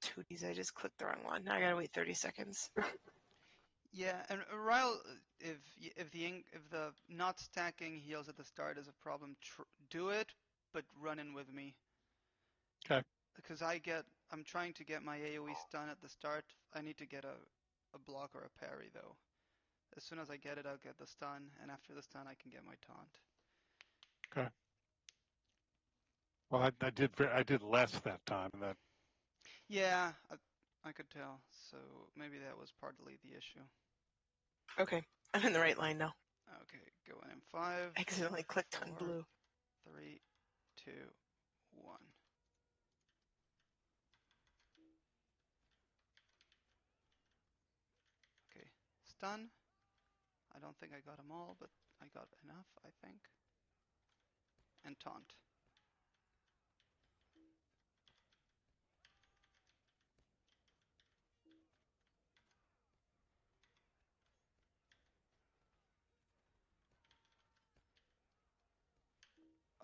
S2: tooties, I just clicked the wrong one. Now I gotta wait 30 seconds.
S1: Yeah, and Ryle, if the not stacking heals at the start is a problem, do it, but run in with me.
S3: Okay.
S1: Because I'm trying to get my AoE stun at the start. I need to get a block or a parry though. As soon as I get it, I'll get the stun, and after the stun, I can get my taunt.
S3: Okay. Well, I did less that time, and that.
S1: Yeah, I could tell. So maybe that was partly the issue.
S2: Okay, I'm in the right line now.
S1: Okay, going in 5.
S2: Accidentally clicked on
S1: 4,
S2: blue.
S1: 3, 2, 1. Okay, stun. I don't think I got them all, but I got enough, I think. And taunt.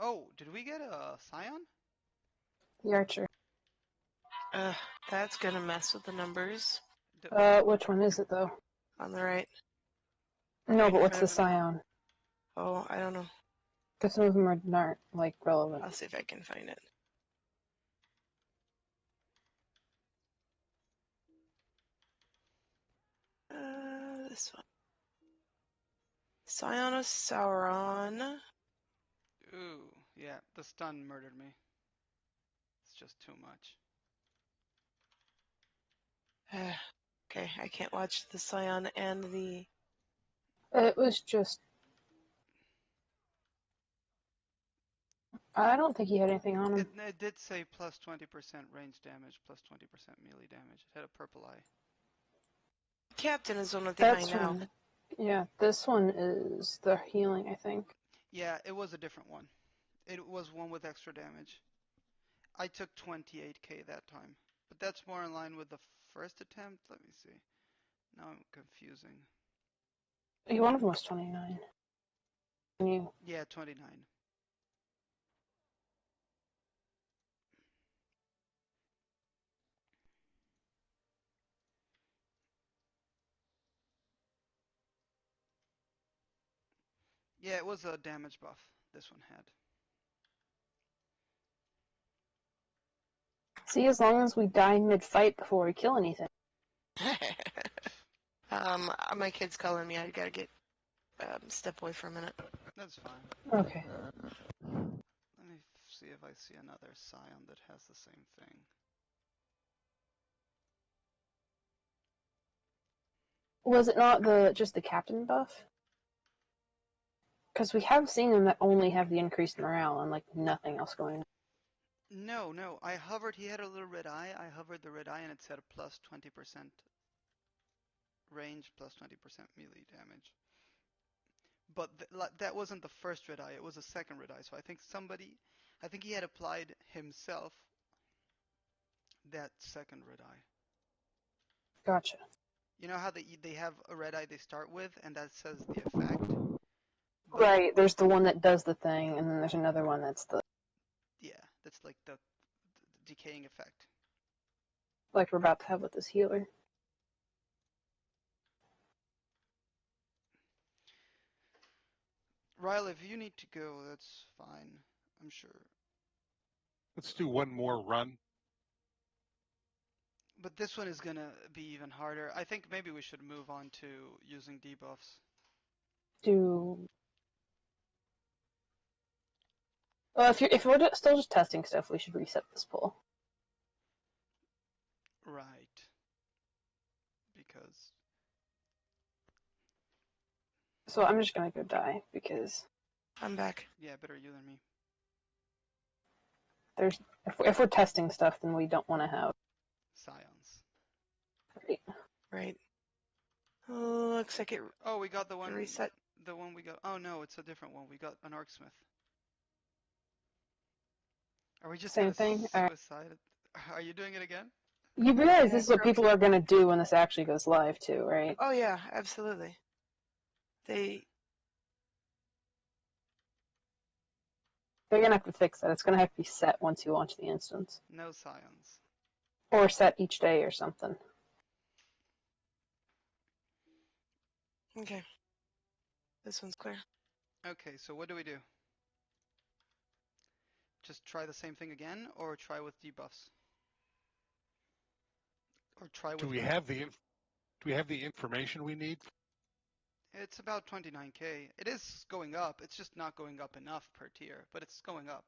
S1: Oh, did we get a Scion?
S4: The archer.
S2: That's gonna mess with the numbers
S4: Which one is it though?
S2: on the right.
S4: No,
S2: Right
S4: but
S2: in
S4: what's
S2: front
S4: the
S2: of me.
S4: scion?
S2: Oh, I don't know.
S4: Because some of them are not like relevant.
S2: I'll see if I can find it. This one. Scion of Sauron.
S1: Ooh, yeah, the stun murdered me. It's just too much.
S2: Okay, I can't watch the Scion and the...
S4: It was just. I don't think he had anything on him.
S1: It did say plus 20% range damage, plus 20% melee damage. It had a purple eye.
S2: Captain is one with the
S4: That's
S2: eye now.
S4: one. Yeah, this one is the healing, I think.
S1: Yeah, it was a different one. It was one with extra damage. I took 28k that time. But that's more in line with the first attempt. Let me see. Now I'm confusing.
S4: One of them was 29. And you.
S1: Yeah, 29. Yeah, it was a damage buff. This one had.
S4: See, as long as we die mid-fight before we kill anything.
S2: My kid's calling me. I gotta get step away for a minute.
S1: That's fine.
S4: Okay.
S1: Let me see if I see another Scion that has the same thing.
S4: Was it not just the captain buff? Because we have seen them that only have the increased morale and like nothing else going on.
S1: No. I hovered. He had a little red eye. I hovered the red eye and it said a plus 20% range, plus 20% melee damage. But that wasn't the first red eye. It was a second red eye. So I think he had applied himself that second red eye.
S4: Gotcha.
S1: You know how they have a red eye they start with, and that says the effect? But,
S4: Right, there's the one that does the thing, and then there's another one that's the...
S1: Yeah, that's like the decaying effect.
S4: Like we're about to have with this healer.
S1: Ryle, if you need to go, that's fine. I'm sure.
S3: Let's do one more run.
S1: But this one is gonna be even harder. I think maybe we should move on to using debuffs.
S4: Well, if we're still just testing stuff, we should reset this poll.
S1: Right. Because
S4: So I'm just gonna go die because
S2: I'm back.
S1: yeah, better you than me.
S4: if we're testing stuff, then we don't want to have.
S1: Scions.
S2: Right. Oh, looks like it
S1: Oh, we got the one.
S2: reset.
S1: The one we got. Oh no, it's a different one. We got an Arcsmith. Are we just
S4: Same
S1: gonna
S4: thing? Alright.
S1: suicide it? Are you doing it again?
S4: You realize
S2: Yeah,
S4: this is what people are gonna do when this actually goes live too, right?
S2: Oh yeah, absolutely. They
S4: They're gonna have to fix that. It's gonna have to be set once you launch the instance,
S1: No scions.
S4: or set each day or something.
S2: okay. This one's clear.
S1: Okay, so what do we do? Just try the same thing again, or try with debuffs? Or try
S3: Do
S1: with...
S3: we have the information we need?
S1: It's about 29k. It is going up. It's just not going up enough per tier, but it's going up.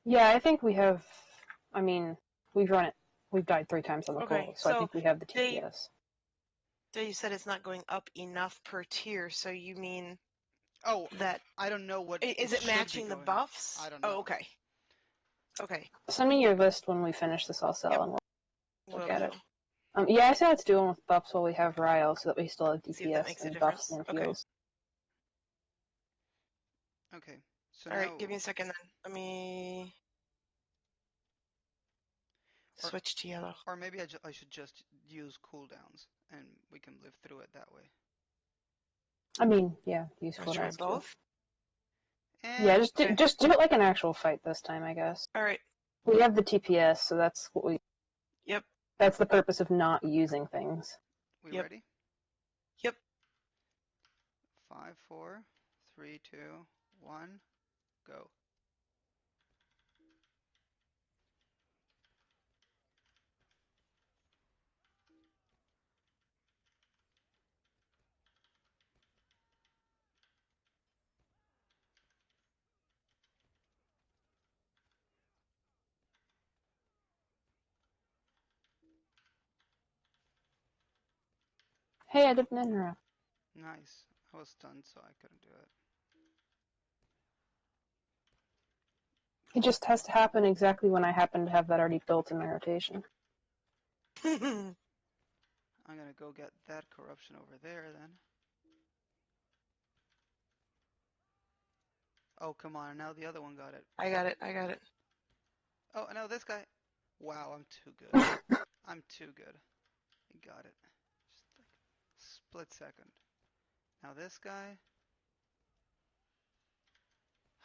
S4: Yeah, I think we have. I mean, we've run it. We've died 3 times on the
S2: Okay,
S4: poll, so I
S2: so
S4: think we have the
S2: they-
S4: TPS.
S2: So you said it's not going up enough per tier, so you mean
S1: Oh,
S2: that
S1: I don't know what...
S2: is it
S1: should be
S2: matching the
S1: going up.
S2: buffs?
S1: I don't know.
S2: Oh, okay. Okay.
S4: Send me your list when we finish this. I'll sell
S2: Yep.
S4: and we'll look
S2: Will
S4: at
S2: do.
S4: it. Yeah, I saw it's doing with buffs while we have Ryle, so that we still have
S2: See if that
S4: DPS
S2: makes a
S4: and buffs
S2: difference.
S4: and
S2: Okay.
S4: heals.
S1: Okay, so
S2: All
S1: now...
S2: right, give me a second then. Let me
S1: Or-
S2: switch to yellow.
S1: Or maybe I should just use cooldowns, and we can live through it that way.
S4: I mean, yeah, useful.
S2: Wanna try
S4: rounds too.
S2: both?
S4: Yeah,
S2: Okay.
S4: just do it like an actual fight this time, I guess.
S2: All right.
S4: We have the TPS, so that's what we.
S2: Yep.
S4: That's the purpose of not using things.
S1: We
S2: Yep.
S1: ready?
S2: Yep.
S1: 5, 4, 3, 2, 1, go.
S4: Hey, I didn't interrupt.
S1: Nice. I was stunned, so I couldn't do it.
S4: It just has to happen exactly when I happen to have that already built in my rotation.
S1: I'm gonna go get that corruption over there then. Oh, come on, now the other one got it.
S2: I got it. I got it.
S1: Oh, and now this guy. Wow, I'm too good. I'm too good. He got it. Just like split second. Now this guy.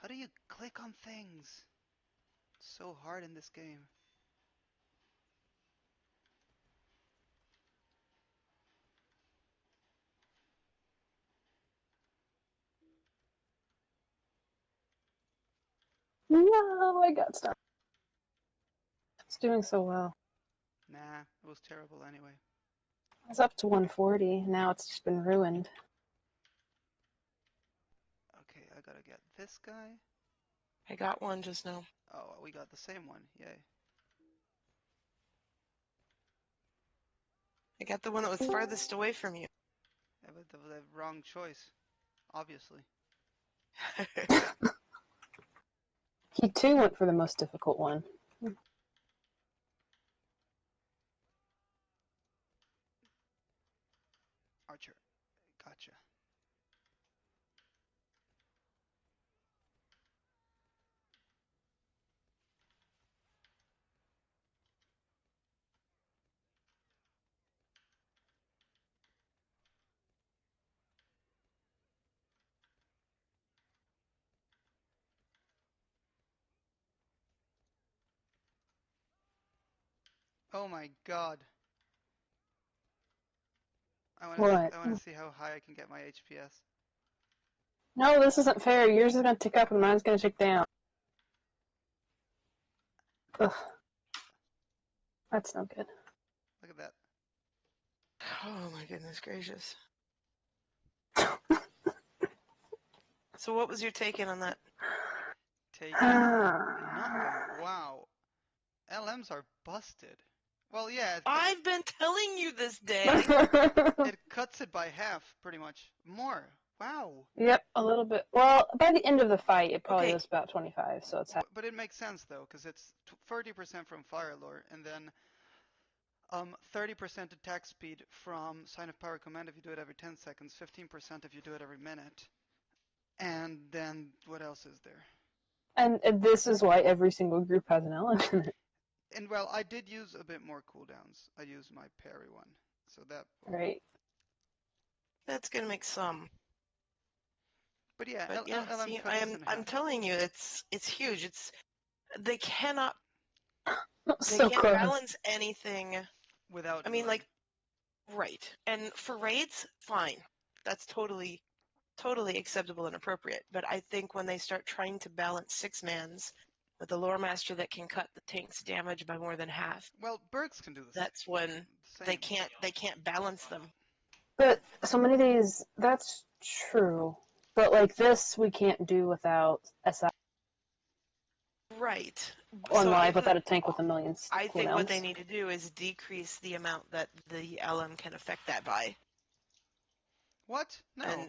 S1: How do you click on things? It's so hard in this game.
S4: No, I got stuck. It's doing so well.
S1: Nah, it was terrible anyway.
S4: I was up to 140. Now it's just been ruined.
S1: Okay, I gotta get this guy.
S2: I got one just now.
S1: Oh, we got the same one. Yay.
S2: I got the one that was farthest away from you.
S1: Yeah, but the wrong choice. Obviously.
S4: He too went for the most difficult one.
S1: Archer. Gotcha. Oh my god.
S4: What?
S1: I wanna see how high I can get my HPS.
S4: No, this isn't fair. Yours is gonna tick up and mine's gonna tick down. Ugh. That's no good.
S1: Look at that.
S2: Oh my goodness gracious. So what was your take in on that?
S1: Taking nothing. Wow. LMs are busted. Well, yeah,
S2: I've been telling you this day.
S1: it cuts it by half, pretty much. More. Wow.
S4: Yep, a little bit. Well, by the end of the fight, it probably
S2: Okay.
S4: was about 25, so it's half.
S1: But it makes sense though, because it's 30% from Fire Lore, and then 30% attack speed from Sign of Power Command if you do it every 10 seconds, 15% if you do it every minute, and then what else is there?
S4: And this is why every single group has an element in it.
S1: And well, I did use a bit more cooldowns. I used my parry one, so that.
S4: Right.
S2: That's gonna make some.
S1: But yeah,
S2: But yeah,
S1: LM
S2: see,
S1: cuts in
S2: I'm
S1: half.
S2: telling you, it's huge. They cannot
S4: So close.
S2: balance anything.
S1: Without.
S2: I mean,
S1: healing.
S2: right. And for raids, fine. That's totally acceptable and appropriate. But I think when they start trying to balance six-mans with a lore master that can cut the tank's damage by more than half,
S1: Well, Bergs can do this.
S2: that's when they can't balance them.
S4: But so many of these, that's true. But like this, we can't do without SI
S2: Right.
S4: on
S2: So
S4: live without a tank with a million
S2: I think what they
S4: cooldowns.
S2: need to do is decrease the amount that the LM can affect that by.
S1: What? No.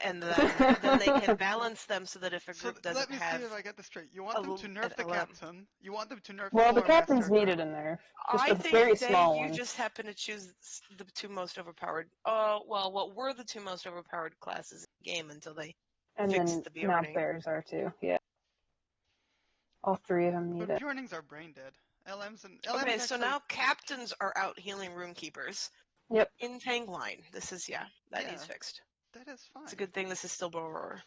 S2: And then they can balance them so that if a
S1: So
S2: group doesn't
S1: let me
S2: have
S1: see if I get this straight. You want them to nerf the
S2: LM.
S1: captain. You want them to nerf
S4: Well,
S1: the
S4: the
S1: lore
S4: captain's
S1: master.
S4: needed in there. Just
S2: I
S4: a
S2: think
S4: very
S2: they,
S4: small
S2: you
S4: one.
S2: just happen to choose the two most overpowered. Well, what were the two most overpowered classes in the game until they
S4: And
S2: fixed
S4: then
S2: the
S4: now
S2: Bjorning.
S4: bears are too. Yeah. All three of them need
S1: But
S4: it.
S1: Bjornings are brain dead. LMs
S2: Okay,
S1: actually,
S2: so now captains are out healing runekeepers.
S4: Yep.
S2: In tank line. This is, that
S1: Yeah.
S2: needs fixed.
S1: that is fine.
S2: It's a good thing this is still Boror.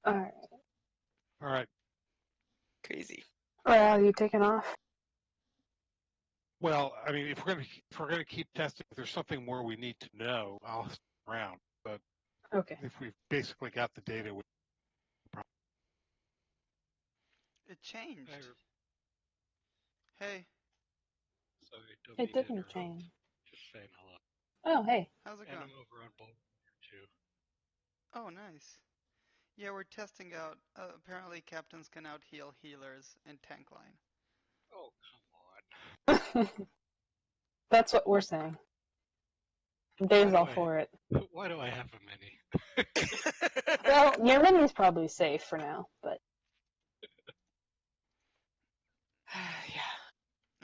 S4: Alright.
S3: All right.
S2: Crazy.
S4: Well, you taking off?
S3: Well, I mean, if we're gonna keep testing, if there's something more we need to know, I'll stick around. But
S4: Okay.
S3: if we've basically got the data,
S1: It changed. Hey,
S4: It didn't change.
S5: Just saying hello.
S4: Oh, hey.
S1: how's it
S5: And
S1: going?
S5: I'm over on Boulder too.
S1: Oh, nice. Yeah, we're testing out. Apparently, captains can out heal healers in tank line.
S5: Oh, come on.
S4: That's what we're saying. Dave's
S5: Why
S4: all
S5: do I-
S4: for it.
S5: Why do I have a mini?
S4: Well, your mini's probably safe for now, but